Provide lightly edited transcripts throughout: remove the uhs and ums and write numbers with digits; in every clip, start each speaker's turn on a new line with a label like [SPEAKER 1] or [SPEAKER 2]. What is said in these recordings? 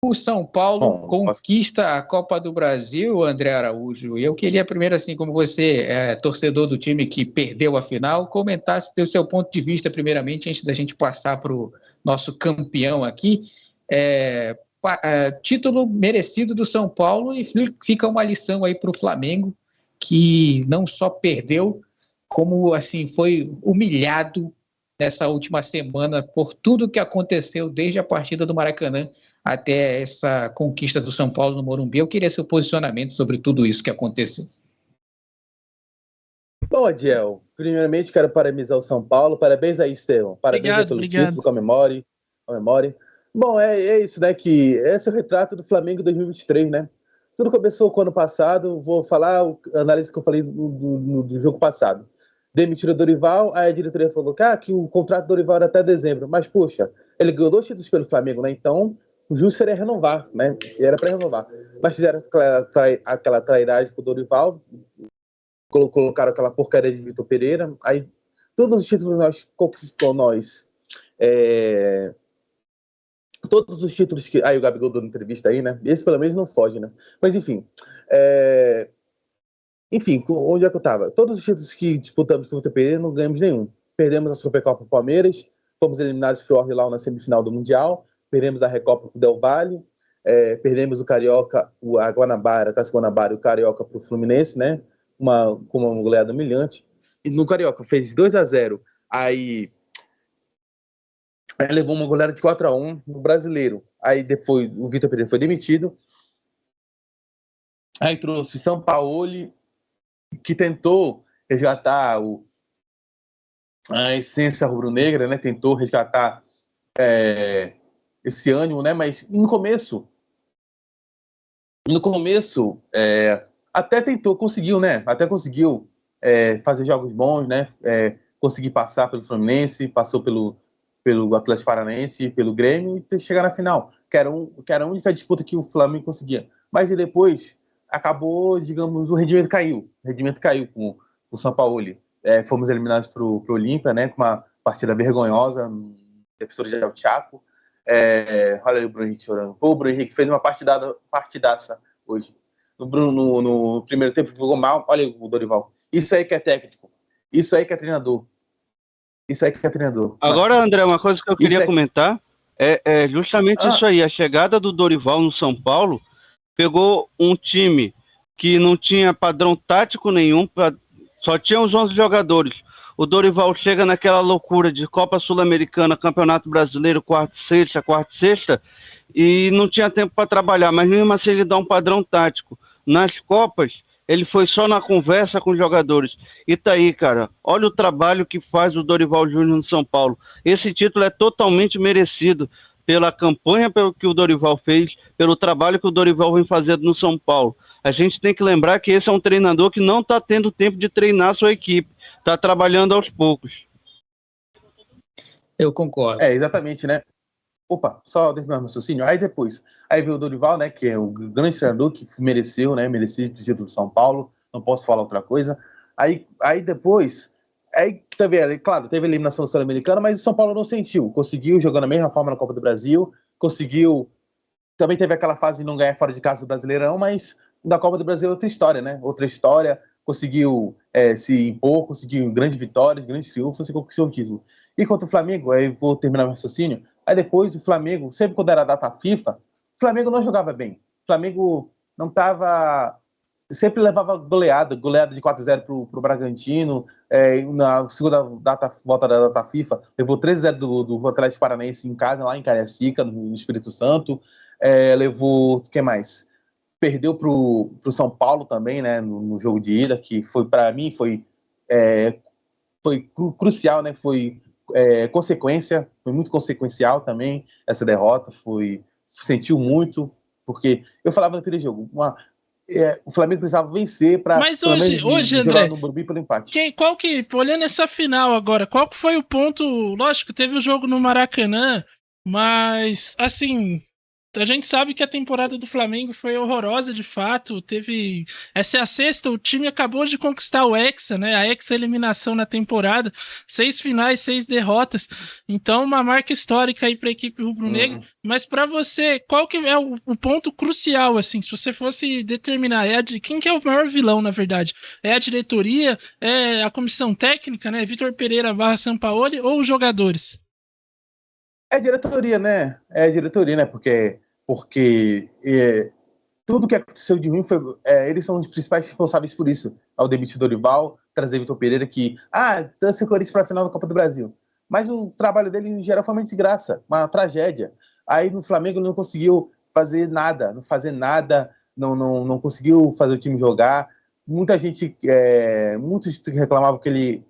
[SPEAKER 1] O São Paulo
[SPEAKER 2] Bom,
[SPEAKER 1] conquista a Copa do Brasil, André Araújo. E eu queria primeiro, assim, como você é torcedor do time que perdeu a final, comentasse o seu ponto de vista, primeiramente, antes da gente passar para o nosso campeão aqui. Título merecido do São Paulo e fica uma lição aí para o Flamengo, que não só perdeu, como assim foi humilhado nessa última semana por tudo que aconteceu desde a partida do Maracanã até essa conquista do São Paulo no Morumbi. Eu queria seu posicionamento sobre tudo isso que aconteceu.
[SPEAKER 3] Bom, Adiel, primeiramente quero parabenizar o São Paulo. Parabéns aí, Estevão. Parabéns pelo título, comemore. Bom, é isso, né? Que esse é o retrato do Flamengo 2023, né? Tudo começou com o ano passado. Vou falar a análise que eu falei do jogo passado. Demitiram o Dorival, aí a diretoria falou que o contrato do Dorival era até dezembro. Mas, poxa, ele ganhou 2 títulos pelo Flamengo, né? Então, o justo seria renovar, né? Era para renovar. Mas fizeram aquela trairagem com o Dorival, colocaram aquela porcaria de Vitor Pereira. Aí, todos os títulos nós conquistamos, todos os títulos que... Aí o Gabigol dando entrevista aí, né? Esse pelo menos não foge, né? Mas, enfim... Enfim, onde é que eu tava? Todos os títulos que disputamos com o Vitor Pereira não ganhamos nenhum. Perdemos a Supercopa pro Palmeiras, fomos eliminados pro Al-Hilal na semifinal do Mundial, perdemos a Recopa pro Del Valle, perdemos o Carioca, a Guanabara, a Taça Guanabara e o Carioca pro Fluminense, né? Com uma goleada humilhante. E no Carioca fez 2-0, aí levou uma goleada de 4-1 no Brasileiro. Aí depois o Vitor Pereira foi demitido. Aí trouxe Sampaoli, que tentou resgatar a essência rubro-negra, né? Tentou resgatar esse ânimo, né? Mas no começo, até tentou, conseguiu, né? Até conseguiu fazer jogos bons, né? Conseguir passar pelo Fluminense, passou pelo Atlético Paranaense, pelo Grêmio e chegar na final, que era a única disputa que o Flamengo conseguia. Mas depois acabou, digamos, o rendimento caiu com o Sampaoli. Fomos eliminados pro Olímpia, né, com uma partida vergonhosa, defensor de El Chaco. Olha aí o Bruno Henrique chorando. Pô, o Bruno Henrique fez uma partidaça hoje. No primeiro tempo jogou mal. Olha aí o Dorival. Isso aí que é técnico. Isso aí que é treinador.
[SPEAKER 4] Agora, André, uma coisa que eu queria comentar é justamente isso aí. A chegada do Dorival no São Paulo pegou um time que não tinha padrão tático nenhum, só tinha os 11 jogadores. O Dorival chega naquela loucura de Copa Sul-Americana, Campeonato Brasileiro, quarta e sexta, e não tinha tempo para trabalhar, mas mesmo assim ele dá um padrão tático. Nas Copas, ele foi só na conversa com os jogadores. E tá aí, cara, olha o trabalho que faz o Dorival Júnior no São Paulo. Esse título é totalmente merecido pela campanha que o Dorival fez, pelo trabalho que o Dorival vem fazendo no São Paulo. A gente tem que lembrar que esse é um treinador que não está tendo tempo de treinar a sua equipe, está trabalhando aos poucos.
[SPEAKER 1] Eu concordo.
[SPEAKER 3] Exatamente, né? Opa, só terminar meu raciocínio. Aí veio o Dorival, né, que é o grande treinador que mereceu o título do São Paulo, não posso falar outra coisa. Aí depois... também, claro, teve a eliminação do Sul-Americana, mas o São Paulo não sentiu. Conseguiu, jogando da mesma forma na Copa do Brasil. Conseguiu... Também teve aquela fase de não ganhar fora de casa do Brasileirão, mas da Copa do Brasil é outra história, né? Outra história. Conseguiu se impor, conseguiu grandes vitórias, grandes triunfos e conquistou o título. E contra o Flamengo, aí vou terminar meu raciocínio, aí depois o Flamengo, sempre quando era data FIFA, o Flamengo não jogava bem. O Flamengo não estava... Sempre levava goleada de 4-0 pro Bragantino. Na segunda volta da data FIFA, levou 3-0 do Atlético Paranaense em casa, lá em Cariacica, no Espírito Santo. Levou, o que mais? Perdeu pro São Paulo também, né, no jogo de ida, que foi, para mim, foi crucial, né, foi consequência, foi muito consequencial também essa derrota, sentiu muito, porque eu falava naquele jogo, o Flamengo precisava vencer para
[SPEAKER 5] hoje
[SPEAKER 3] jogar
[SPEAKER 5] André,
[SPEAKER 3] no Morumbi pelo empate.
[SPEAKER 5] Olhando essa final agora, qual que foi o ponto? Lógico, teve o jogo no Maracanã, mas assim, a gente sabe que a temporada do Flamengo foi horrorosa de fato. Essa é a sexta, o time acabou de conquistar o Hexa, né? A Hexa eliminação na temporada, 6 finais, 6 derrotas. Então, uma marca histórica aí para a equipe rubro-negra. Mas para você, qual que é o ponto crucial, assim, se você fosse determinar, quem que é o maior vilão, na verdade? É a diretoria, é a comissão técnica, né? Vitor Pereira / Sampaoli ou os jogadores?
[SPEAKER 3] É diretoria, né? É diretoria, né? Porque tudo que aconteceu de ruim eles são os principais responsáveis por isso. Ao demitir Dorival, trazer Vitor Pereira, que trouxe o Corinthians para a final da Copa do Brasil. Mas o trabalho dele, em geral, foi uma desgraça, uma tragédia. Aí no Flamengo ele não conseguiu fazer nada, não conseguiu fazer o time jogar. Muita gente, muitos reclamavam que ele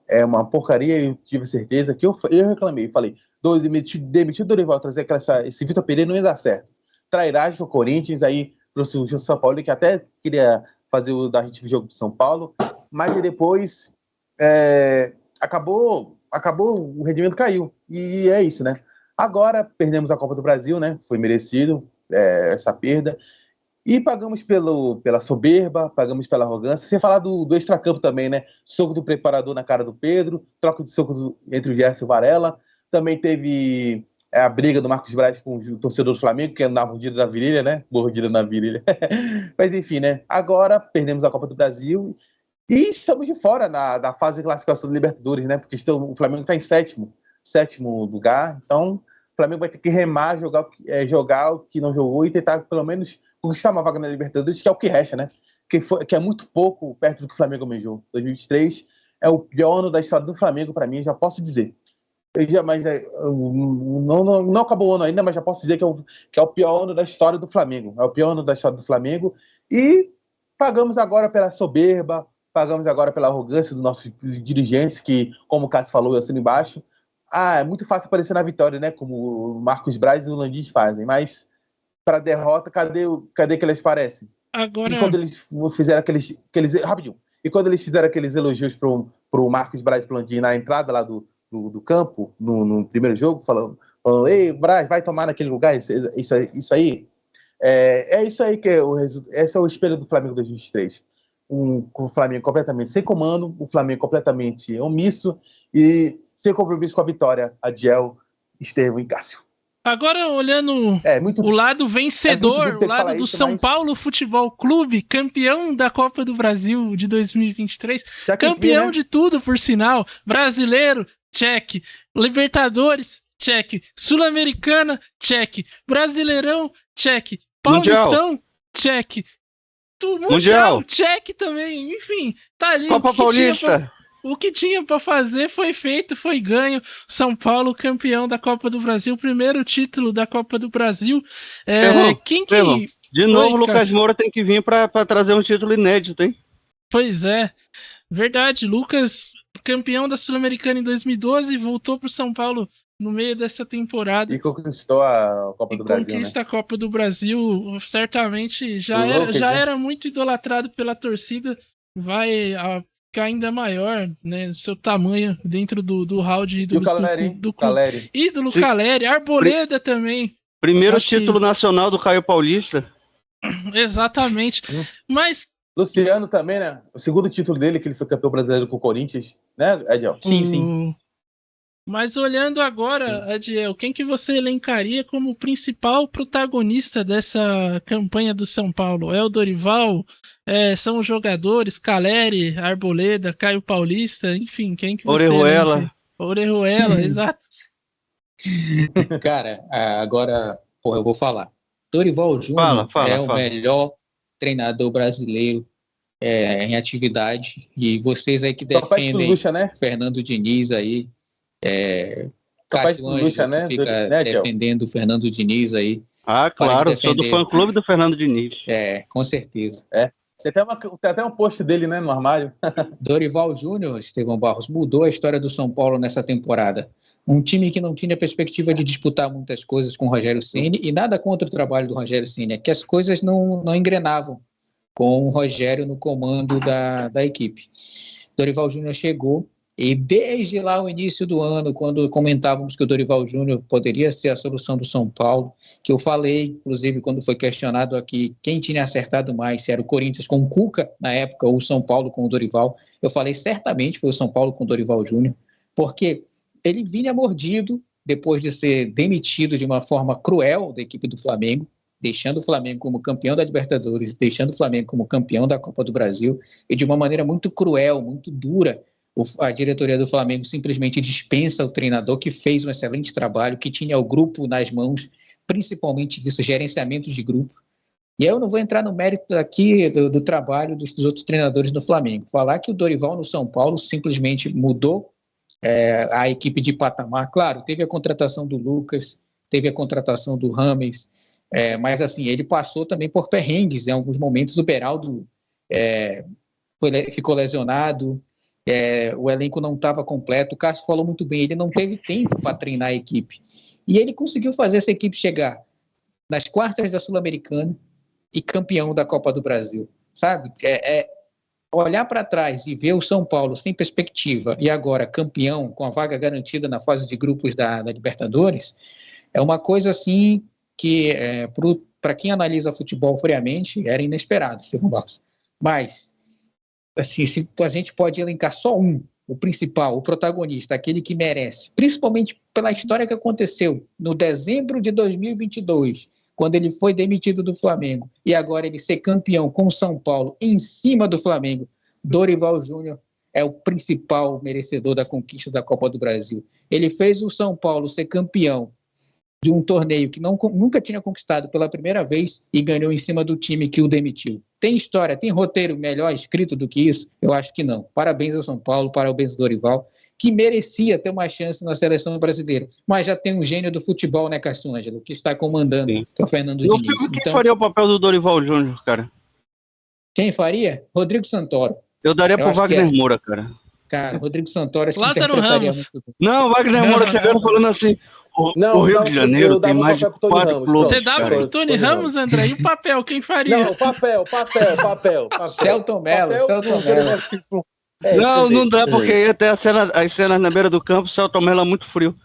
[SPEAKER 3] é uma porcaria, eu tive certeza que eu reclamei, falei, demitir o Dorival, trazer esse Vitor Pereira não ia dar certo. Trairagem com o Corinthians, aí trouxe o São Paulo, que até queria fazer o da gente jogo do São Paulo, mas aí depois acabou, o rendimento caiu, e é isso, né? Agora perdemos a Copa do Brasil, né? Foi merecido essa perda, e pagamos pela soberba, pagamos pela arrogância, sem falar do extracampo também, né? Soco do preparador na cara do Pedro, troca de soco entre o Gerson e o Varela. Também teve a briga do Marcos Braz com o torcedor do Flamengo, que é na mordida da virilha, né? Mordida na virilha. Mas enfim, né? Agora perdemos a Copa do Brasil e estamos de fora da fase de classificação do Libertadores, né? Porque o Flamengo está em sétimo lugar. Então, o Flamengo vai ter que remar, jogar o que não jogou e tentar, pelo menos, conquistar uma vaga na Libertadores, que é o que resta, né? Que é muito pouco perto do que o Flamengo almejou. 2023 é o pior ano da história do Flamengo, para mim, já posso dizer. Não acabou o ano ainda, mas já posso dizer que é o pior ano da história do Flamengo. É o pior ano da história do Flamengo. E pagamos agora pela soberba, pagamos agora pela arrogância dos nossos dirigentes, que, como o Cássio falou, eu assino embaixo. É muito fácil aparecer na vitória, né? Como o Marcos Braz e o Landim fazem. Mas para derrota, cadê que eles parecem?
[SPEAKER 5] Agora...
[SPEAKER 3] E quando eles fizeram aqueles rapidinho. E quando eles fizeram aqueles elogios pro Marcos Braz e pro Landim na entrada lá do campo, no primeiro jogo, falando, ei, Braz, vai tomar naquele lugar, isso aí. É isso aí que esse é o espelho do Flamengo 2023. O Flamengo completamente sem comando, o Flamengo completamente omisso e sem compromisso com a vitória, Adiel, Estevão e Cássio.
[SPEAKER 5] Agora, olhando o lado vencedor, o lado do São Paulo Futebol Clube, campeão da Copa do Brasil de 2023, campeão de tudo, por sinal, brasileiro, check, Libertadores, check, Sul-Americana, check, Brasileirão, check, Paulistão, check, Mundial, check também, enfim, tá ali.
[SPEAKER 4] Copa Paulista.
[SPEAKER 5] O que tinha para fazer foi feito, foi ganho. São Paulo, campeão da Copa do Brasil, primeiro título da Copa do Brasil.
[SPEAKER 4] De novo, o Lucas Moura tem que vir para trazer um título inédito, hein?
[SPEAKER 5] Pois é, verdade. Lucas, campeão da Sul-Americana em 2012, voltou para o São Paulo no meio dessa temporada.
[SPEAKER 3] E conquistou a Copa do Brasil.
[SPEAKER 5] Conquista, né? A Copa do Brasil, certamente já era muito idolatrado pela torcida. Vai ficar ainda maior, né? Seu tamanho dentro do hall do
[SPEAKER 3] Caleri.
[SPEAKER 5] Ídolo Caleri, Arboleda também.
[SPEAKER 4] Primeiro título nacional do Caio Paulista.
[SPEAKER 5] Exatamente. Mas
[SPEAKER 3] Luciano também, né? O segundo título dele, que ele foi campeão brasileiro com o Corinthians, né, Ediel?
[SPEAKER 1] Sim.
[SPEAKER 5] Mas olhando agora, Adiel, quem que você elencaria como principal protagonista dessa campanha do São Paulo? É o Dorival? São os jogadores? Caleri, Arboleda, Caio Paulista? Enfim, quem que você elenca? Orejuela, exato.
[SPEAKER 1] Cara, agora, eu vou falar. Dorival Júnior o melhor treinador brasileiro em atividade. E vocês aí que defendem Fernando Diniz aí, Cássio Ângelo, né? Fica defendendo o Fernando Diniz aí.
[SPEAKER 4] Claro, eu sou do fã-clube do Fernando Diniz.
[SPEAKER 1] Com certeza.
[SPEAKER 3] Tem até um post dele, né, no armário.
[SPEAKER 1] Dorival Júnior, Estevão Barros, mudou a história do São Paulo nessa temporada. Um time que não tinha perspectiva de disputar muitas coisas com o Rogério Ceni, e nada contra o trabalho do Rogério Ceni, é que as coisas não engrenavam com o Rogério no comando da equipe. Dorival Júnior chegou E desde lá o início do ano, quando comentávamos que o Dorival Júnior poderia ser a solução do São Paulo, que eu falei, inclusive, quando foi questionado aqui quem tinha acertado mais, se era o Corinthians com o Cuca, na época, ou o São Paulo com o Dorival, eu falei certamente foi o São Paulo com o Dorival Júnior, porque ele vinha mordido depois de ser demitido de uma forma cruel da equipe do Flamengo, deixando o Flamengo como campeão da Libertadores, deixando o Flamengo como campeão da Copa do Brasil, e de uma maneira muito cruel, muito dura, a diretoria do Flamengo simplesmente dispensa o treinador que fez um excelente trabalho, que tinha o grupo nas mãos, principalmente disso, gerenciamento de grupo. E eu não vou entrar no mérito aqui do trabalho dos outros treinadores do Flamengo. Falar que o Dorival no São Paulo simplesmente mudou a equipe de patamar. Claro, teve a contratação do Lucas, teve a contratação do Rames, mas assim, ele passou também por perrengues em alguns momentos. O Beraldo ficou lesionado, o elenco não estava completo. O Cássio falou muito bem, ele não teve tempo para treinar a equipe. E ele conseguiu fazer essa equipe chegar nas quartas da Sul-Americana e campeão da Copa do Brasil, sabe? Olhar para trás e ver o São Paulo sem perspectiva e agora campeão, com a vaga garantida na fase de grupos da Libertadores, é uma coisa assim que, para quem analisa futebol friamente, era inesperado, Stefan Barros. Mas, assim, se a gente pode elencar só o principal, o protagonista, aquele que merece, principalmente pela história que aconteceu no dezembro de 2022, quando ele foi demitido do Flamengo, e agora ele ser campeão com o São Paulo em cima do Flamengo, Dorival Júnior é o principal merecedor da conquista da Copa do Brasil. Ele fez o São Paulo ser campeão de um torneio que nunca tinha conquistado pela primeira vez e ganhou em cima do time que o demitiu. Tem história, tem roteiro melhor escrito do que isso? Eu acho que não. Parabéns ao São Paulo, parabéns ao Dorival, que merecia ter uma chance na seleção brasileira. Mas já tem um gênio do futebol, né, Cássio Ângelo, que está comandando, que é o Fernando Diniz.
[SPEAKER 4] Quem faria o papel do Dorival Júnior, cara?
[SPEAKER 1] Quem faria? Rodrigo Santoro.
[SPEAKER 4] Eu daria pro Wagner Moura, cara.
[SPEAKER 1] Cara, Rodrigo Santoro, acho que
[SPEAKER 5] Lázaro Ramos.
[SPEAKER 1] muito bem.
[SPEAKER 4] Não, Wagner Moura chegando falando assim, o Rio de Janeiro tem mais de 4 clubes.
[SPEAKER 5] Você dava pro Tony Ramos, André? E o papel, quem faria?
[SPEAKER 3] Não, papel.
[SPEAKER 1] Celton Mello.
[SPEAKER 4] Não dá, porque ia ter as cenas na beira do campo, o Celton Mello é muito frio.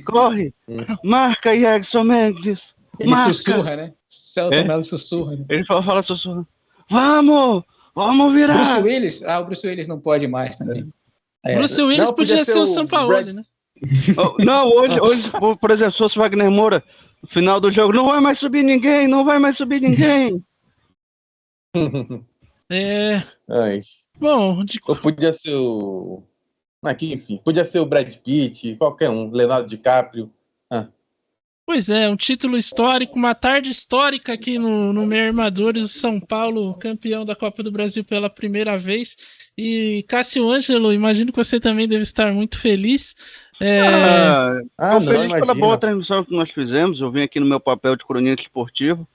[SPEAKER 4] Corre, marca aí, Edson Mendes.
[SPEAKER 1] Ele sussurra, né? Celton Mello sussurra. Né?
[SPEAKER 4] Ele fala sussurra. Vamos virar.
[SPEAKER 1] Bruce Willis? O Bruce Willis não pode mais também.
[SPEAKER 5] Bruce Willis podia ser o Sampaoli, né?
[SPEAKER 4] Não, hoje, por exemplo, se fosse Wagner Moura, no final do jogo, não vai mais subir ninguém.
[SPEAKER 5] Bom,
[SPEAKER 3] podia ser o... Aqui, enfim, podia ser o Brad Pitt, qualquer um, Leonardo DiCaprio.
[SPEAKER 5] Pois é, um título histórico, uma tarde histórica aqui no Meia Armadores, o São Paulo campeão da Copa do Brasil pela primeira vez. E Cássio Ângelo, imagino que você também deve estar muito feliz.
[SPEAKER 4] Feliz pela boa transmissão que nós fizemos. Eu vim aqui no meu papel de cronista esportivo.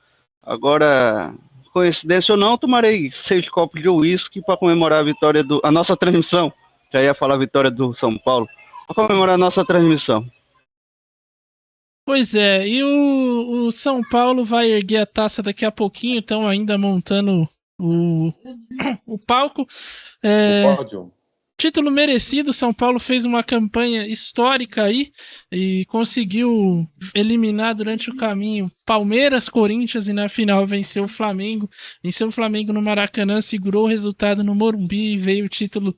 [SPEAKER 4] Agora, coincidência ou não, tomarei 6 copos de uísque para comemorar a vitória a nossa transmissão. Já ia falar a vitória do São Paulo. Para comemorar a nossa transmissão.
[SPEAKER 5] Pois é, e o São Paulo vai erguer a taça daqui a pouquinho, estão ainda montando o palco.
[SPEAKER 3] O pódio.
[SPEAKER 5] Título merecido, São Paulo fez uma campanha histórica aí e conseguiu eliminar durante o caminho Palmeiras, Corinthians e na final venceu o Flamengo. Venceu o Flamengo no Maracanã, segurou o resultado no Morumbi e veio o título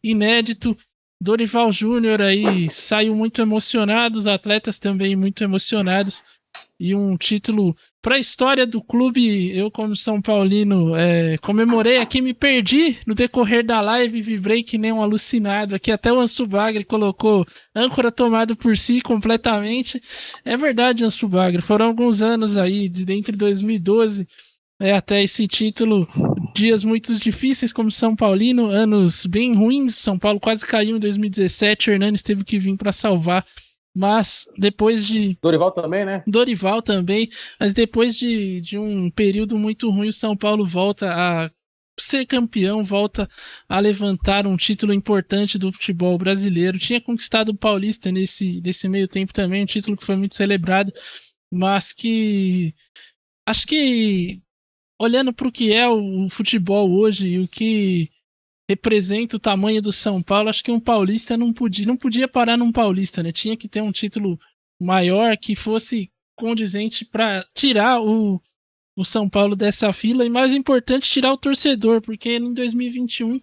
[SPEAKER 5] inédito. Dorival Júnior aí saiu muito emocionado, os atletas também muito emocionados. E um título para a história do clube. Eu, como São Paulino, comemorei aqui, me perdi no decorrer da live, vibrei que nem um alucinado. Aqui até o Ansu Bagre colocou âncora tomado por si completamente. É verdade, Ansu Bagre, foram alguns anos aí, entre 2012 até esse título, dias muito difíceis como São Paulino, anos bem ruins. São Paulo quase caiu em 2017, Hernanes teve que vir para salvar. Mas depois de...
[SPEAKER 3] Dorival também, né?
[SPEAKER 5] Dorival também. Mas depois de um período muito ruim, o São Paulo volta a ser campeão, volta a levantar um título importante do futebol brasileiro. Tinha conquistado o Paulista nesse meio tempo também, um título que foi muito celebrado, mas que... Acho que, olhando para o que é o futebol hoje e o que representa o tamanho do São Paulo. Acho que um paulista não podia parar num paulista, né? Tinha que ter um título maior que fosse condizente para tirar o São Paulo dessa fila e, mais importante, tirar o torcedor, porque em 2021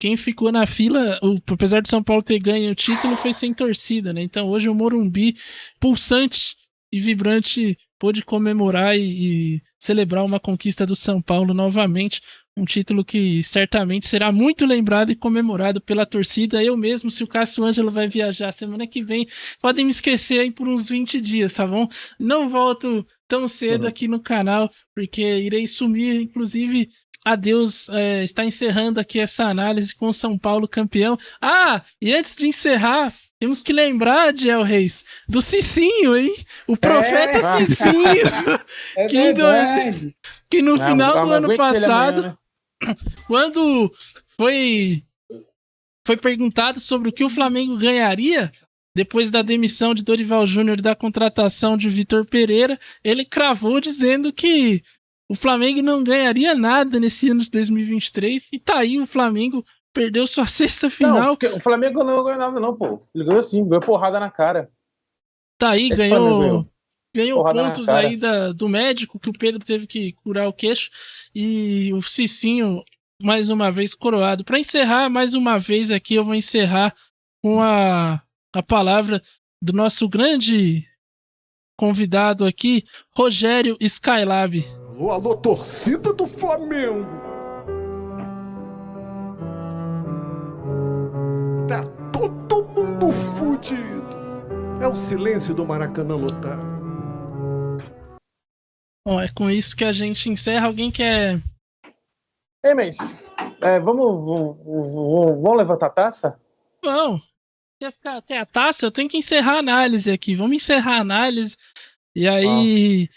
[SPEAKER 5] quem ficou na fila, apesar do São Paulo ter ganho o título, foi sem torcida, né? Então hoje o Morumbi, pulsante e vibrante, pôde comemorar e celebrar uma conquista do São Paulo novamente. Um título que certamente será muito lembrado e comemorado pela torcida. Eu mesmo, se o Cássio Ângelo vai viajar semana que vem, podem me esquecer aí por uns 20 dias, tá bom? Não volto tão cedo aqui no canal, porque irei sumir, inclusive... Adeus, está encerrando aqui essa análise com o São Paulo campeão. E antes de encerrar, temos que lembrar, Diel Reis, do Cicinho, hein? O profeta Cicinho. Que no final do ano passado, quando foi perguntado sobre o que o Flamengo ganharia depois da demissão de Dorival Júnior e da contratação de Vitor Pereira, ele cravou dizendo que o Flamengo não ganharia nada nesse ano de 2023 e tá aí, o Flamengo perdeu sua sexta final.
[SPEAKER 3] Não, o Flamengo não ganhou nada não, pô. Ele ganhou sim, ganhou porrada na cara.
[SPEAKER 5] Tá aí, ganhou pontos aí do médico, que o Pedro teve que curar o queixo, e o Cicinho mais uma vez coroado. Para encerrar mais uma vez aqui, eu vou encerrar com a palavra do nosso grande convidado aqui, Rogério Skylab.
[SPEAKER 2] Alô, torcida do Flamengo! Tá todo mundo fudido! É o silêncio do Maracanã lotado.
[SPEAKER 5] Bom, é com isso que a gente encerra. Alguém quer...
[SPEAKER 3] Ei, mas vamos levantar a taça?
[SPEAKER 5] Não, quer ficar até a taça? Eu tenho que encerrar a análise aqui. Vamos encerrar a análise. E aí...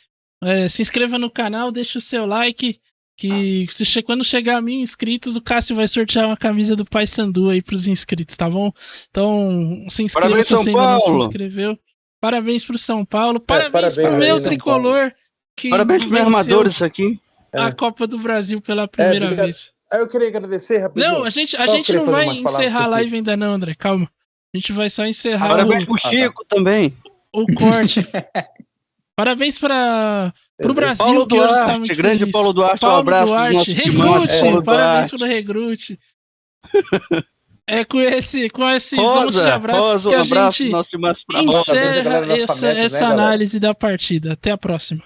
[SPEAKER 5] se inscreva no canal, deixa o seu like, que quando chegar a 1.000 inscritos, o Cássio vai sortear uma camisa do Paysandu aí pros inscritos, tá bom? Então, se inscreva. Parabéns, se você ainda não se inscreveu. Parabéns pro São Paulo. Parabéns pro meu tricolor. Que
[SPEAKER 4] parabéns pro meu armador, isso aqui.
[SPEAKER 5] A Copa do Brasil pela primeira vez.
[SPEAKER 3] Eu queria agradecer rapidinho.
[SPEAKER 5] Não, a gente não vai encerrar a live ainda não, André, calma. A gente vai só encerrar
[SPEAKER 4] parabéns pro Chico também.
[SPEAKER 5] O corte. Parabéns para o Brasil,
[SPEAKER 4] Paulo
[SPEAKER 5] que
[SPEAKER 4] Duarte,
[SPEAKER 5] hoje está muito
[SPEAKER 4] grande
[SPEAKER 5] feliz.
[SPEAKER 4] Paulo Duarte,
[SPEAKER 5] Paulo
[SPEAKER 4] um abraço.
[SPEAKER 5] Duarte, Regrute, parabéns para o Regrute. É com esse monte de abraço que a gente encerra essa análise da partida. Até a próxima.